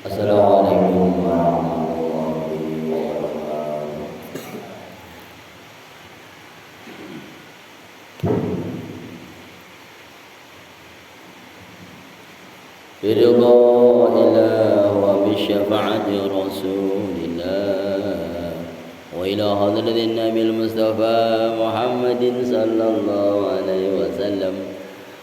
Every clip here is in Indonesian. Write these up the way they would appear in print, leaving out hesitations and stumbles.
Assalamualaikum warahmatullahi wabarakatuh. Biridha'illah wa bisyafa'ati rasulillah wa ila hadratin nabil mustafa Muhammadin sallallahu alaihi wasallam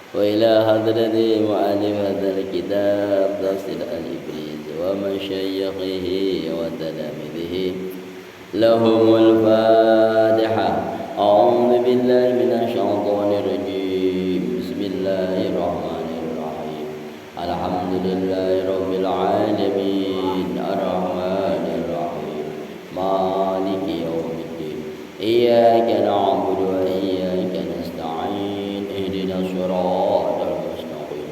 wa ila hadrati mu'alif hadzal kitab tafsir al-Ibriz wa masyayikhihi wa talamidhihi lahumul fatihah. A'udzu billahi minasy syaithanir rajim. Bismillahirrahmanirrahim. Alhamdulillahi rabbil alamin arrahmanir rahim maliki yaumiddin iyyaka na'budu wa iyyaka nasta'in ihdinas siratal mustaqim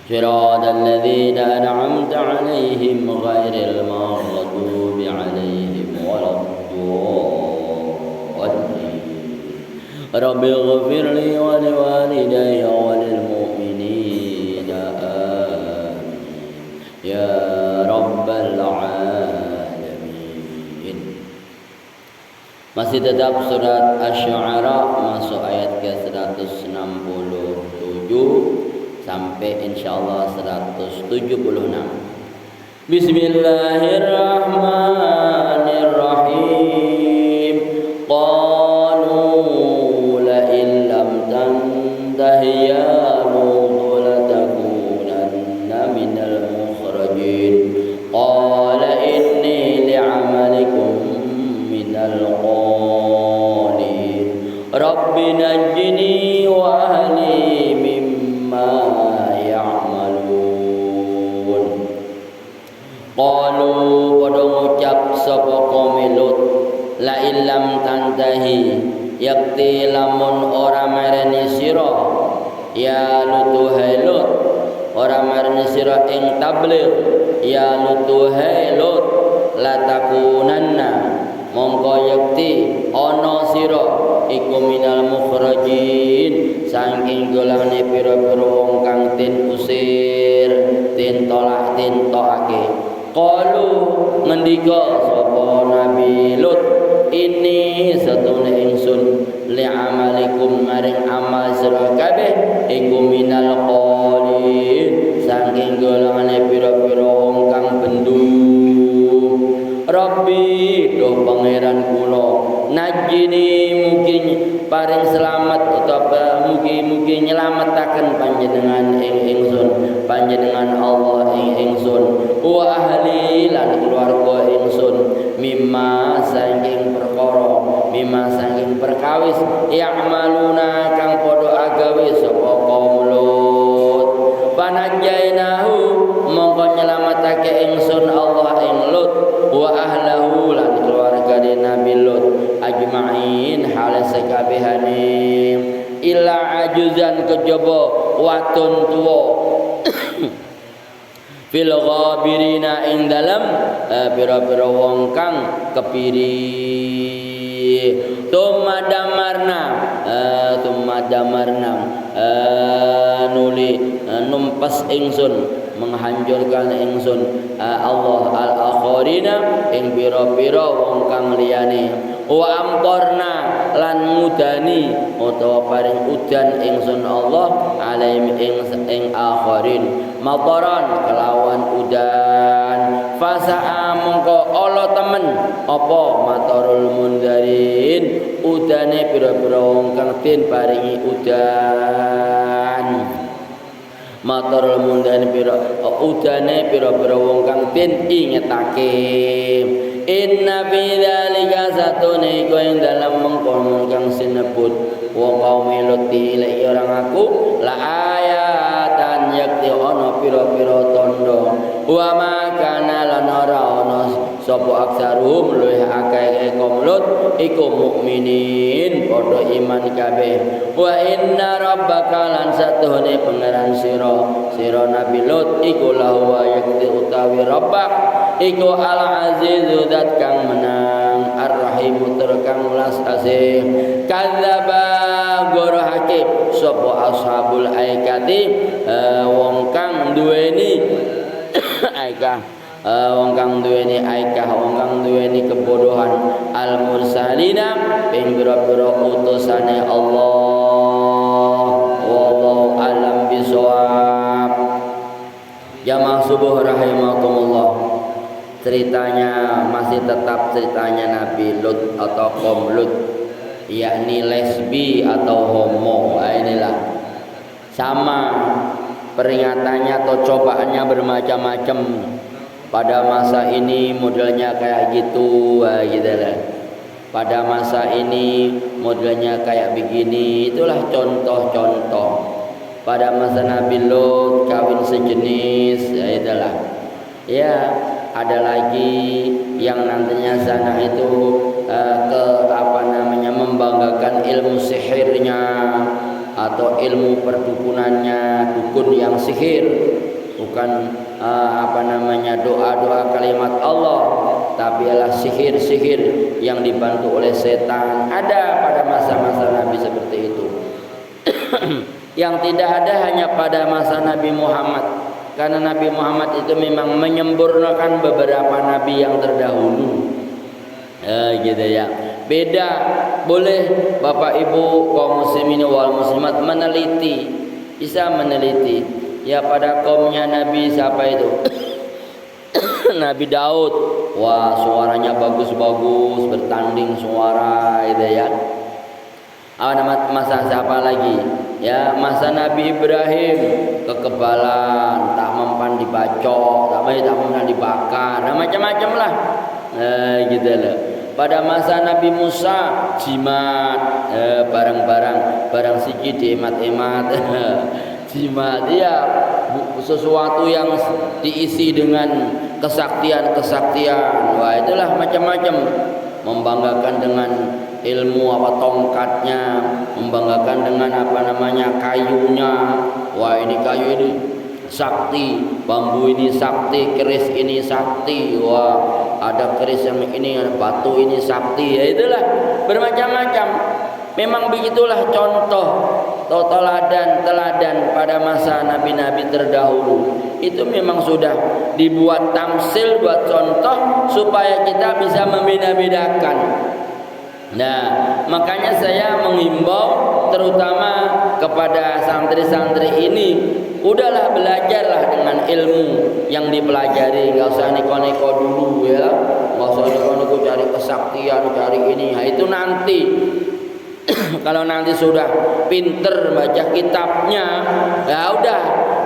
siratal ladzina an'amta 'alaihim ghairil maghdubi 'alaihim waladdallin. Rabbi ighfirli wa liwalidayya wa lil mu'minina amin ya rabbal alamin. Masih tetap surat Asy-Syu'ara, masuk ayat ke 167 sampai insyaallah 176. Bismillahirrahmanirrahim. Qalu la in lam tantahi ya Lut latakunanna minal mukhrajin. Qala inni li'amalikum minal qalin. Rabbi najjini wa ahli mimma ya'malun. Qalu padha ngucap sapa kaum Lut, la illam tantahi yakti lamun ora mareni sira ya Lut hai Lut, ora mareni sira ing tabligh ya Lut hai Lut, latakunanna mongko yakti ana sira iku minal mukhrajin saking golane pira-pira wong kang den usir, den tolak, den tokake. Qalu ngendika sapa Nabi Lut, ini satune ingsun li'amalikum maring amal sira kabeh iku minal qalin saking golongane pira-pira wong kang bendung. Rabbi doh pangeran kula najini mugi paring selamat utawa mugi-mugi nyelametaken panjenengan ing ingsun, panjenengan Allah ing ingsun, wa ahli lan keluarga ingsun, mimma saking perkara, mimma saking perkawis ya'maluna kang padha agawe sapa kaum Lut. Panajainahu mongko nyelametake ingsun Allah ing Lut, wa ahlahu lan keluarga Nabi Lut ajma'in hal sakabehane illa ajuzan kejaba watun tuwa fil ghabirina ing dalam pira-pira wong kang kepiri. Tumma damarna nuli numpas ingsun menghancurkan ingsun Allah al-akharina ing pira-pira wong kang liyane, wa amtorna lan ngudani utawa paring udan ingsun Allah alaihim ing akharin mataran kelawan udan. Fasa'a mongko ala temen apa matarul mundarin udane pira-pira wong kang den paringi udan. Matarul mundarin udane pira-pira wong kang den ingetake. Inna fi dzalika satune iku ing dalem mengkono kang sinebut wa qaum Lut ilai orang aku la ayatan yakti ana pira-pira tandha wa ma kana lan ora ana sapa aksarum luwih akeh kaum Lut iku mukminin padha iman kabeh. Wa inna rabbaka lan satuhune pangeran sira Nabi Lut iku lahu yakti utawi rabbak iku al-aziz zat kang menang ar-rahim tur kang welas asih. Kadzaba gorohake sapa ashabul aikati wong kang duweni aikah wong kang duweni aikah wong kang duweni kebodohan al mursalina ping pira-pira utusane Allah wallahu alam bisawab. Jamaah subuh rahimakumullah. Ceritanya masih tetap ceritanya Nabi Lut atau kaum Lut, yakni lesbi atau homo. Nah, inilah sama peringatannya atau cobaannya bermacam-macam. Pada masa ini modelnya kayak gitu, gitu lah. Pada masa ini modelnya kayak begini. Itulah contoh-contoh. Pada masa Nabi Lut kawin sejenis, ya itulah. Ya, ada lagi yang nantinya sana itu membanggakan ilmu sihirnya atau ilmu perdukunannya, dukun yang sihir, bukan doa-doa kalimat Allah, tapi adalah sihir-sihir yang dibantu oleh setan. Ada pada masa-masa Nabi seperti itu. Yang tidak ada hanya pada masa Nabi Muhammad, karena Nabi Muhammad itu memang menyempurnakan beberapa nabi yang terdahulu. Gitu ya. Beda, boleh Bapak Ibu kaum muslimin wal muslimat meneliti, bisa meneliti. Ya pada kaumnya Nabi siapa itu? Nabi Daud. Wah, suaranya bagus-bagus, bertanding suara itu ya. Masa siapa lagi? Ya, masa Nabi Ibrahim, kekebalan, tak mempan dibacok, tak mempan dibakar, nah, macam-macam lah. Gitu loh. Pada masa Nabi Musa, jimat, barang siji diemat-emat. Jimat, ya, sesuatu yang diisi dengan kesaktian. Wah, itulah macam-macam. Membanggakan dengan ilmu tongkatnya, membanggakan dengan kayunya. Wah, ini kayu ini sakti, bambu ini sakti, keris ini sakti. Wah, ada keris yang ini, batu ini sakti. Ya itulah bermacam-macam. Memang begitulah contoh atau teladan pada masa nabi-nabi terdahulu. Itu memang sudah dibuat tamsil, buat contoh supaya kita bisa membeda-bedakan. Nah, makanya saya menghimbau terutama kepada santri-santri ini, udahlah belajarlah dengan ilmu yang dipelajari, nggak usah neko-neko dulu ya, nggak usah neko-neko cari kesaktian, cari ini. Nah, itu nanti kalau nanti sudah pinter baca kitabnya, ya udah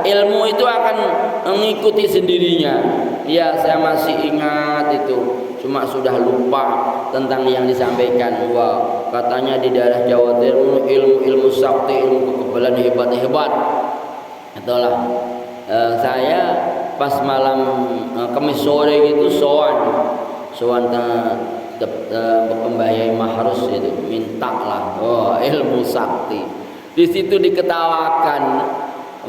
ilmu itu akan mengikuti sendirinya. Ya, saya masih ingat itu, cuma sudah lupa tentang yang disampaikan. Wah, katanya di daerah Jawa Timur ilmu sakti, ilmu kekebalan hebat. Itulah saya pas malam Kamis sore gitu sowan pembayai Mahrus itu mintalah ilmu sakti. Di situ diketawakan,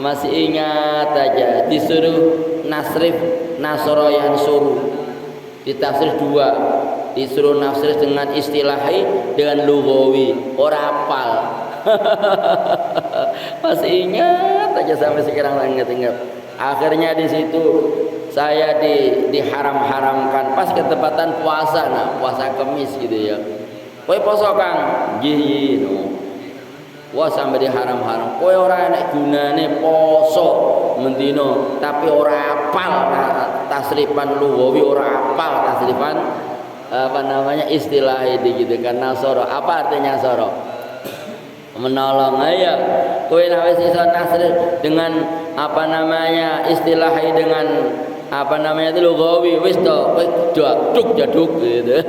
masih ingat aja, disuruh nasrif nasro yang suruh ditafsir dua, disuruh nafsir dengan istilahi dengan lugawi, ora hafal. Masih ingat aja sampai sekarang, ingat. Akhirnya di situ saya diharam-haramkan pas ketepatan puasa, puasa Kamis gitu ya. Kowe poso Kang? Nggih, no. Wah, sampai diharam-haram. Kowe ora enek gunane poso mendino tapi ora hafal tasrifan lugawi, ora hafal tasrifan istilah itu gitu kan. Nasoro, apa artinya nasoro? Menolong. Ayo kowe nek wis iso tasrif dengan istilahi dengan itu lugawi, wis to kowe jaduk gitu.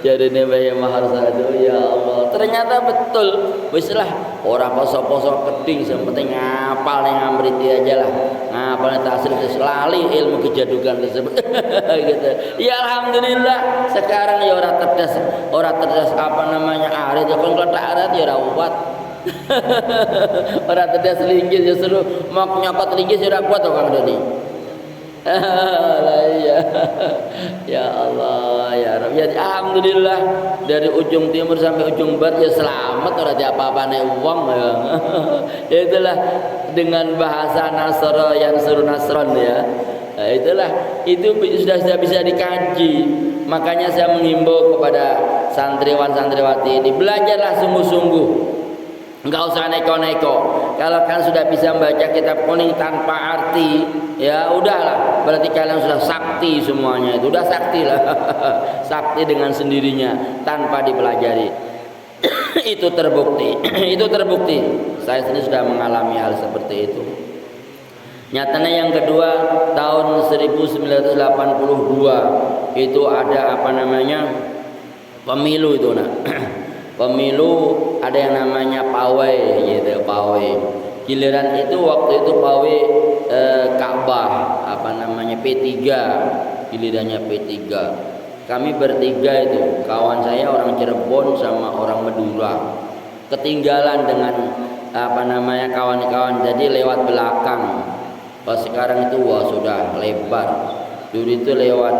Jarine Mbah Mahrus itu, ya Allah, ternyata betul. Wis lah ora poso-poso keding, sing penting ngapal ning amriti aja lah. Ngapal tasrif wis lali ilmu kejadukan tersebut. Gitu. Ya alhamdulillah sekarang ya ora terdas arit ya kon kletak arit ya ora kuat. Ora terdas linggis ya suruh mok nyokot linggis ya ora kuat to Kang Doni. Ya. Ya Allah ya Rabb. Ya alhamdulillah dari ujung timur sampai ujung barat ya selamat, ora apa-apane wong ya. Itulah dengan bahasa Nasara yang suruh Nasron ya. Nah, itulah itu sudah bisa dikaji. Makanya saya menghimbau kepada santriwan santriwati ini, belajarlah sungguh-sungguh, enggak usah neko-neko. Kalau kan sudah bisa membaca kitab kuning tanpa arti, ya udahlah, berarti kalian sudah sakti semuanya. Itu udah sakti lah. Sakti dengan sendirinya tanpa dipelajari. Itu terbukti. Itu terbukti. Saya sendiri sudah mengalami hal seperti itu. Nyatanya yang kedua, tahun 1982 itu ada apa namanya, pemilu itu pemilu, ada yang namanya pawai gitu, pawai. Giliran itu waktu itu pawai Ka'bah apa namanya P3, gilirannya P3. Kami bertiga itu, kawan saya orang Cirebon sama orang Madura, ketinggalan dengan apa namanya kawan-kawan, jadi lewat belakang. Pas sekarang itu wah sudah lebar. Dulu itu lewat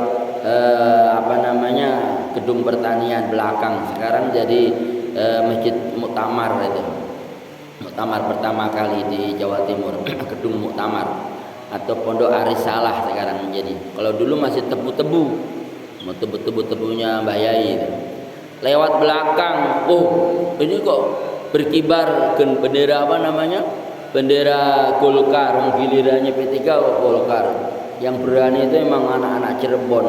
apa namanya gedung pertanian belakang. Sekarang jadi Masjid Muktamar itu. Muktamar pertama kali di Jawa Timur, gedung Muktamar atau Pondok Arisalah sekarang menjadi. Kalau dulu masih tebu-tebu, mau tebu-tebunya Mbah Yai itu. Lewat belakang, oh ini kok berkibar bendera apa namanya? Bendera Golkar, gilirannya P3 Golkar. Yang berani itu memang anak-anak Cirebon.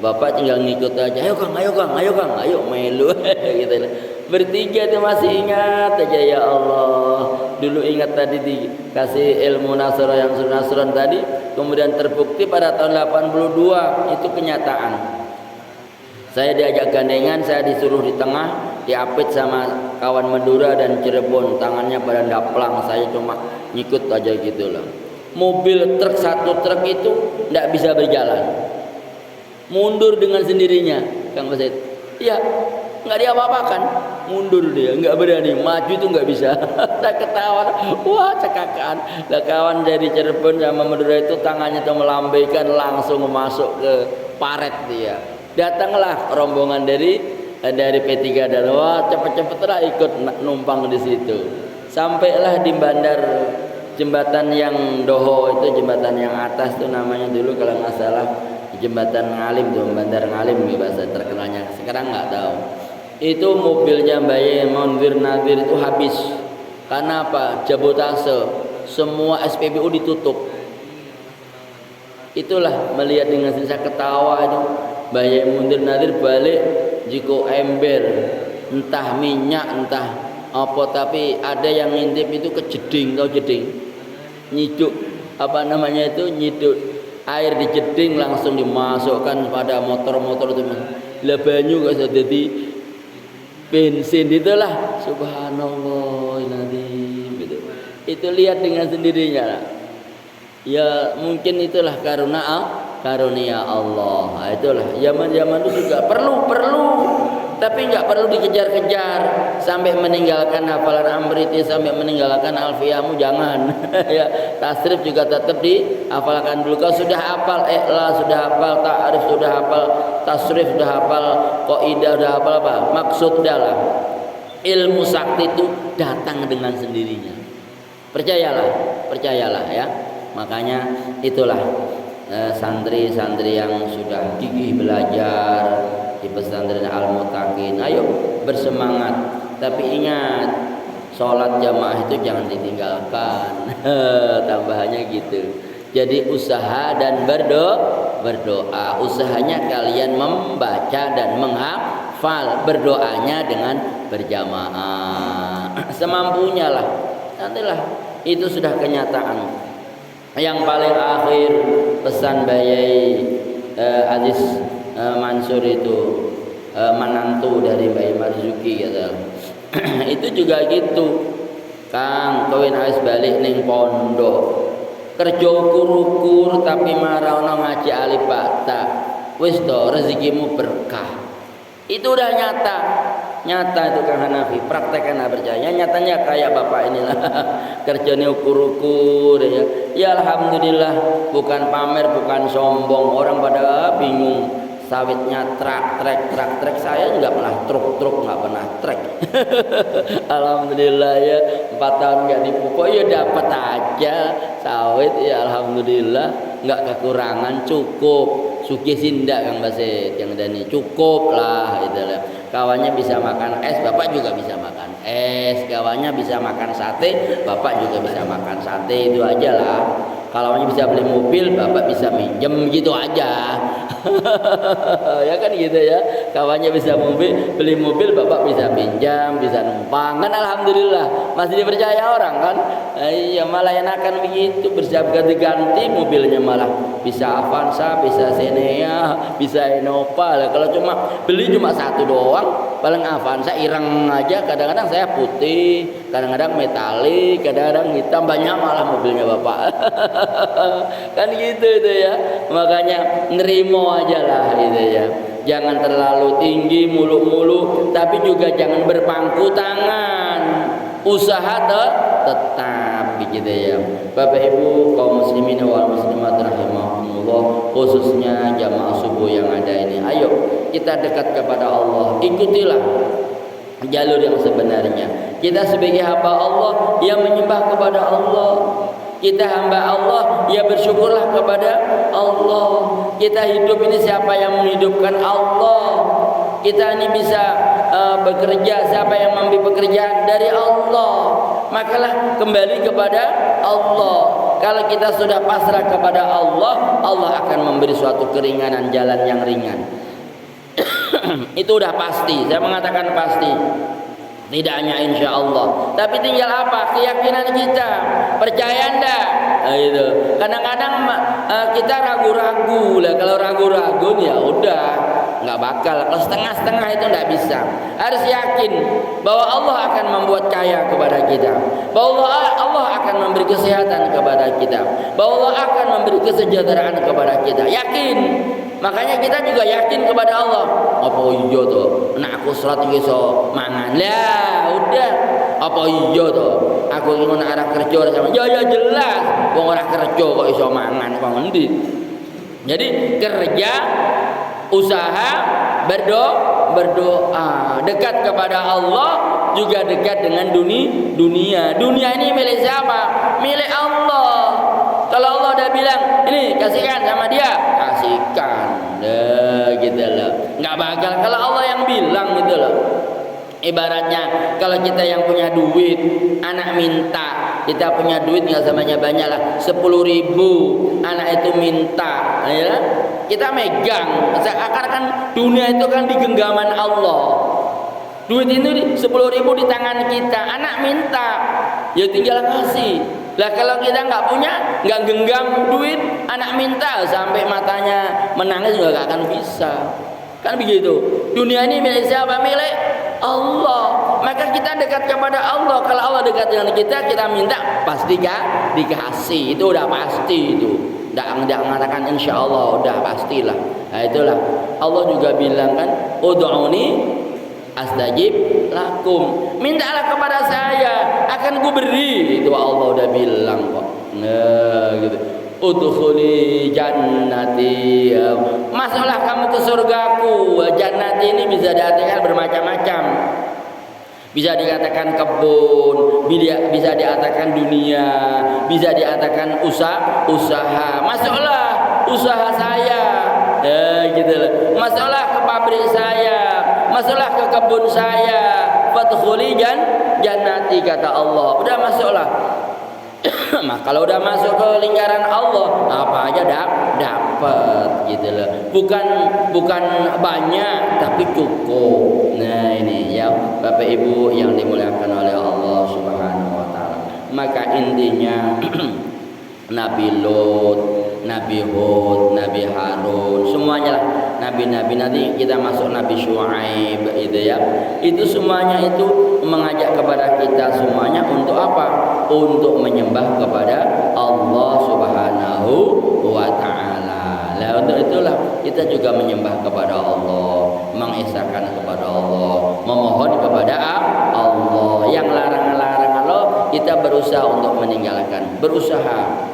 Bapak tinggal ngikut aja, ayo Kang, ayo melu gitu. Bertiga itu masih ingat aja, ya Allah. Dulu ingat tadi dikasih ilmu nasrah yang nasron tadi, kemudian terbukti pada tahun 82 itu kenyataan. Saya diajak gandengan, saya disuruh di tengah, diapit sama kawan Madura dan Cirebon, tangannya pada ndaplang, saya cuma ngikut aja gitu loh. Mobil truk, satu truk itu tidak bisa berjalan, mundur dengan sendirinya, Kang Basit. Iya, nggak diapa-apakan, mundur dia, nggak berani, maju itu nggak bisa. Saya ketawa, wah cekakan. Lah kawan dari Cirebon sama Madura itu tangannya tuh melambaikan, langsung masuk ke paret dia. Datanglah rombongan dari P3 dan wah cepet-cepetlah ikut numpang di situ. Sampailah di bandar jembatan yang Doho itu, jembatan yang atas itu namanya dulu kalau nggak salah jembatan Ngalim tuh, bandar Ngalim bahasa terkenalnya. Sekarang nggak tahu. Itu mobilnya Mbak Mondir Nadir itu habis. Karena apa? Jabotase, semua SPBU ditutup. Itulah melihat dengan saya ketawa itu. Mbak Mundir Nadir balik jiko ember, entah minyak entah apa, tapi ada yang ngintip itu ke jeding, tahu jeding, nyiduk apa namanya itu, nyiduk air di jeding langsung dimasukkan pada motor-motor itu. Lah banyu kok jadi bensin, itulah subhanallah gitu. Itu lihat dengan sendirinya. Ya mungkin itulah karunia Allah. Nah, itulah zaman-zaman itu juga perlu, tapi nggak perlu dikejar-kejar sampai meninggalkan hafalan Amriti, sampai meninggalkan Alfiyamu, jangan. Ya, tasrif juga tetap dihafalkan dulu. Kalau sudah hafal Ikhlas, sudah hafal ta'rif, sudah hafal tasrif, sudah hafal qaidah, sudah hafal apa? Maksud adalah ilmu sakti itu datang dengan sendirinya. Percayalah ya. Makanya itulah santri-santri yang sudah gigih belajar di pesantren Al-Mutakin, ayo bersemangat, tapi ingat sholat jamaah itu jangan ditinggalkan. Tambahannya gitu. Jadi usaha dan berdoa. Usahanya kalian membaca dan menghafal, berdoanya dengan berjamaah semampunya lah. Nantilah itu sudah kenyataan. Yang paling akhir pesan Bayai Aziz Mansur itu, menantu dari Mbak Marzuki gitu. Itu juga gitu, Kang kawin awis balik ning pondok, kerja ukur-ukur tapi marono ngaji alibata, wis to rezekimu berkah. Itu udah nyata itu Kang Hanafi, praktekkan percaya. Nyatanya kayak bapak inilah kerjanya ukur-ukur ya. Ya alhamdulillah, bukan pamer, bukan sombong. Orang pada bingung sawitnya truk, saya nggak pernah truk nggak pernah trek. Alhamdulillah ya, 4 tahun nggak dipukul ya dapat aja. sawit ya alhamdulillah nggak kekurangan, cukup. Suki sindak Kang Basit yang Dani cukup lah itu lah. Kawannya bisa makan es, bapak juga bisa makan es. Kawannya bisa makan sate, bapak juga bisa makan sate. Itu aja lah. Kawannya bisa beli mobil, bapak bisa minjem, gitu aja. Ya kan gitu ya. Kawannya bisa beli mobil, bapak bisa pinjam, bisa numpang. Kan alhamdulillah masih dipercaya orang kan. Iya, malah enakan begitu, bersiap ganti-ganti mobilnya, malah bisa Avanza, bisa Xenia, bisa Innova lah. Kalau beli cuma satu doang, paling Avanza ireng aja. Kadang-kadang saya putih, kadang-kadang metalik, kadang-kadang hitam, banyak malah mobilnya bapak. Kan gitu itu ya. Makanya nerimo aja lah itu ya. Jangan terlalu tinggi muluk-muluk, tapi juga jangan berpangku tangan. Usaha tetap begitu ya. Bapak Ibu kaum muslimin wal muslimat rahimahumullah, khususnya jamaah subuh yang ada ini, ayo kita dekat kepada Allah. Ikutilah jalur yang sebenarnya. Kita sebagai hamba Allah yang menyembah kepada Allah. Kita hamba Allah, ya bersyukurlah kepada Allah. Kita hidup ini siapa yang menghidupkan? Allah. Kita ini bisa bekerja, siapa yang memberi pekerjaan? Dari Allah. Makalah kembali kepada Allah. Kalau kita sudah pasrah kepada Allah, Allah akan memberi suatu keringanan, jalan yang ringan. Itu udah pasti, saya mengatakan pasti. Tidak hanya insya Allah, tapi tinggal apa? Keyakinan kita. Percaya enggak? Nah, itu. Kadang-kadang kita ragu-ragu lah. Kalau ragu-ragu ya udah nggak bakal. Kalau setengah-setengah itu nggak bisa. Harus yakin bahwa Allah akan membuat kaya kepada kita, bahwa Allah akan memberi kesehatan kepada kita, bahwa Allah akan memberi kesejahteraan kepada kita. Yakin. Makanya kita juga yakin kepada Allah. Apa iya tuh? Nak aku salat iso mangan. Lah, udah. Apa iya tuh? Aku ingin arah kerja sama. Ya jelas. Wong ora kerja kok iso mangan kok ngendi? Jadi kerja, usaha, berdoa, dekat kepada Allah, juga dekat dengan dunia. Dunia ini milik siapa? Milik Allah. Kalau Allah udah bilang, ini kasihkan sama dia, kasihkan. Gitu loh. Nggak bakal kalau Allah yang bilang gitu loh. Ibaratnya kalau kita yang punya duit, anak minta, kita punya duit nggak samanya banyak lah, 10.000, anak itu minta, ya kita megang. Seakan-akan dunia itu kan di genggaman Allah. Duit itu 10.000 di tangan kita, anak minta, ya tinggal kasih. Lah kalau kita nggak punya, nggak genggam duit, anak minta sampai matanya menangis juga nggak akan bisa. Kan begitu. Dunia ini milik siapa? Milik Allah. Maka kita dekat kepada Allah. Kalau Allah dekat dengan kita, kita minta pasti dikasih. Itu udah pasti itu. Tidak mengatakan insya Allah, udah pastilah. Nah itulah. Allah juga bilang kan, ud'uni astajib lakum. Mintalah kepada saya, akan ku beri. Itu Allah udah bilang kok. Nah gitu. Udkhuli jannati, masuklah kamu ke surgaku. Jannati ini bisa diartikan bermacam-macam. Bisa dikatakan kebun, bisa dikatakan dunia, bisa dikatakan usaha. Masuklah usaha saya, gitu loh. Masuklah ke pabrik saya, masuklah ke kebun saya. Fadkhuli jannati, kata Allah. Udah masuklah. Nah, kalau udah masuk ke lingkaran Allah, apa aja dapat gitu loh. Bukan banyak tapi cukup. Nah, ini ya Bapak Ibu yang dimuliakan oleh Allah Subhanahu wa taala. Maka intinya Nabi Lot, Nabi Hud, Nabi Harun, semuanya lah nabi-nabi. Nanti kita masuk Nabi Syuaib itu ya. Itu semuanya itu mengajak kepada kita semuanya untuk apa? Untuk menyembah kepada Allah Subhanahu wa taala. Lah untuk itulah kita juga menyembah kepada Allah, mengesahkan kepada Allah, memohon kepada Allah. Yang larang-larang Allah kita berusaha untuk meninggalkan, berusaha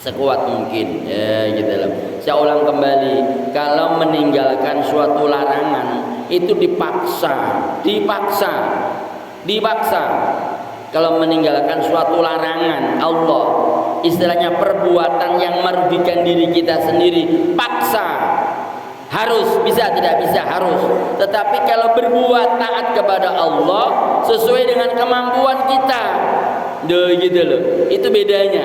sekuat mungkin, ya gitu loh. Saya ulang kembali, kalau meninggalkan suatu larangan itu dipaksa. Kalau meninggalkan suatu larangan Allah, istilahnya perbuatan yang merugikan diri kita sendiri, paksa, harus, bisa tidak bisa harus. Tetapi kalau berbuat taat kepada Allah sesuai dengan kemampuan kita, gitu loh, itu bedanya.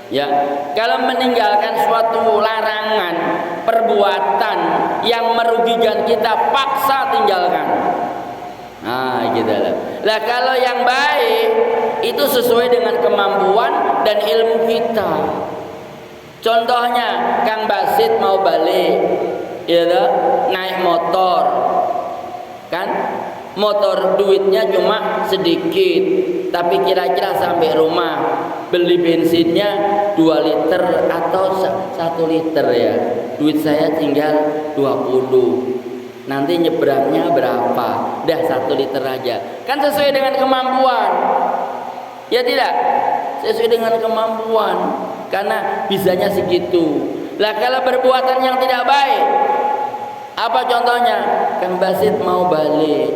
Ya, kalau meninggalkan suatu larangan, perbuatan yang merugikan kita, paksa tinggalkan. Nah, gitu loh. Lah kalau yang baik itu sesuai dengan kemampuan dan ilmu kita. Contohnya, Kang Basit mau balik, ya naik motor, kan? Motor duitnya cuma sedikit, tapi kira-kira sampai rumah beli bensinnya 2 liter atau 1 liter ya. Duit saya tinggal 20. Nanti nyebrangnya berapa? Dah 1 liter aja. Kan sesuai dengan kemampuan. Ya tidak? Sesuai dengan kemampuan. Karena bisanya segitu. Lah kalau perbuatan yang tidak baik, apa contohnya? Kang Basit mau balik,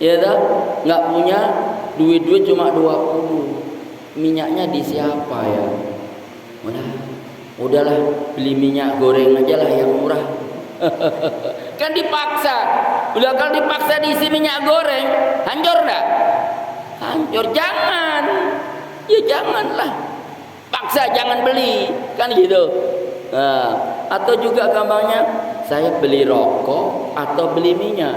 ya toh, nggak punya duit cuma 20. Minyaknya di siapa ya? Udahlah beli minyak goreng aja lah yang murah. Kan dipaksa. Udah kalau dipaksa diisi minyak goreng, hancur enggak? Hancur. Jangan. Ya janganlah. Paksa jangan beli, kan gitu. Nah, atau juga gampangnya saya beli rokok atau beli minyak.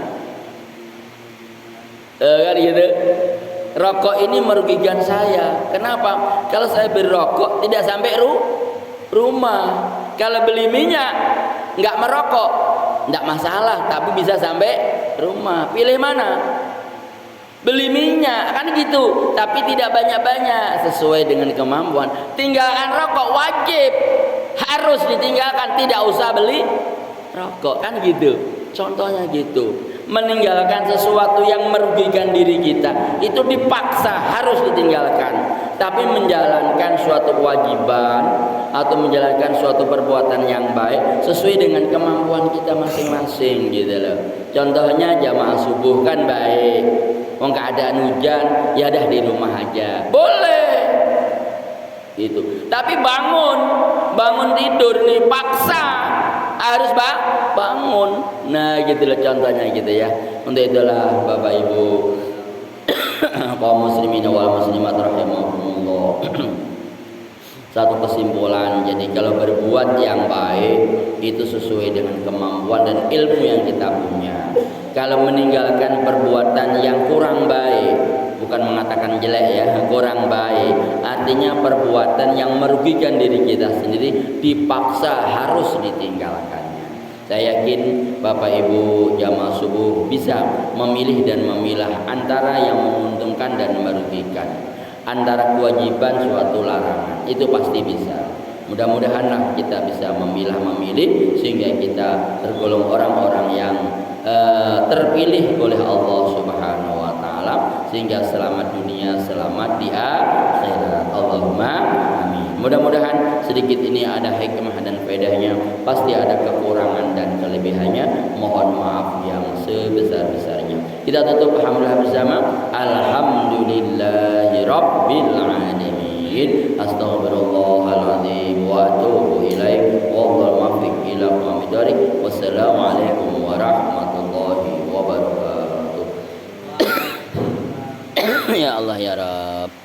Kan gitu. Rokok ini merugikan saya. Kenapa? Kalau saya beli rokok tidak sampai rumah. Kalau beli minyak nggak merokok, nggak masalah, tapi bisa sampai rumah. Pilih mana? Beli minyak, kan gitu. Tapi tidak banyak-banyak, sesuai dengan kemampuan. Tinggalkan rokok wajib, harus ditinggalkan. Tidak usah beli rokok, kan gitu. Contohnya gitu. Meninggalkan sesuatu yang merugikan diri kita itu dipaksa, harus ditinggalkan. Tapi menjalankan suatu kewajiban atau menjalankan suatu perbuatan yang baik sesuai dengan kemampuan kita masing-masing, gitu loh. Contohnya jamaah subuh kan baik, wong keadaan hujan, ya dah di rumah aja, boleh itu. Tapi bangun tidur nih, paksa harus bangun. Nah gitu loh contohnya gitu ya. Untuk itulah Bapak Ibu kaum muslimin wal muslimat rahimahumullah. Satu kesimpulan, jadi kalau berbuat yang baik itu sesuai dengan kemampuan dan ilmu yang kita punya. Kalau meninggalkan perbuatan yang kurang baik, bukan mengatakan jelek ya, kurang baik, artinya perbuatan yang merugikan diri kita sendiri, dipaksa harus ditinggalkannya. Saya yakin Bapak Ibu jamaah subuh bisa memilih dan memilah antara yang menguntungkan dan merugikan, antara kewajiban suatu larangan, itu pasti bisa. Mudah-mudahanlah kita bisa memilih sehingga kita tergolong orang-orang yang terpilih oleh Allah Subhanahu wa taala, sehingga selamat dunia, selamat di akhirat. Allahumma amin. Mudah-mudahan sedikit ini ada hikmah dan faedahnya, pasti ada kekurangan dan kelebihannya. Mohon maaf yang sebesar-besarnya. Kita tutup alhamdulillah bersama. Alhamdulillahi rabbil alamin. Astaghfirullahaladzim wa atubu ilaih. Wallahul muwaffiq ila aqwamit thoriq. Wassalamualaikum warahmatullahi wabarakatuh. Ya Allah ya Rabb.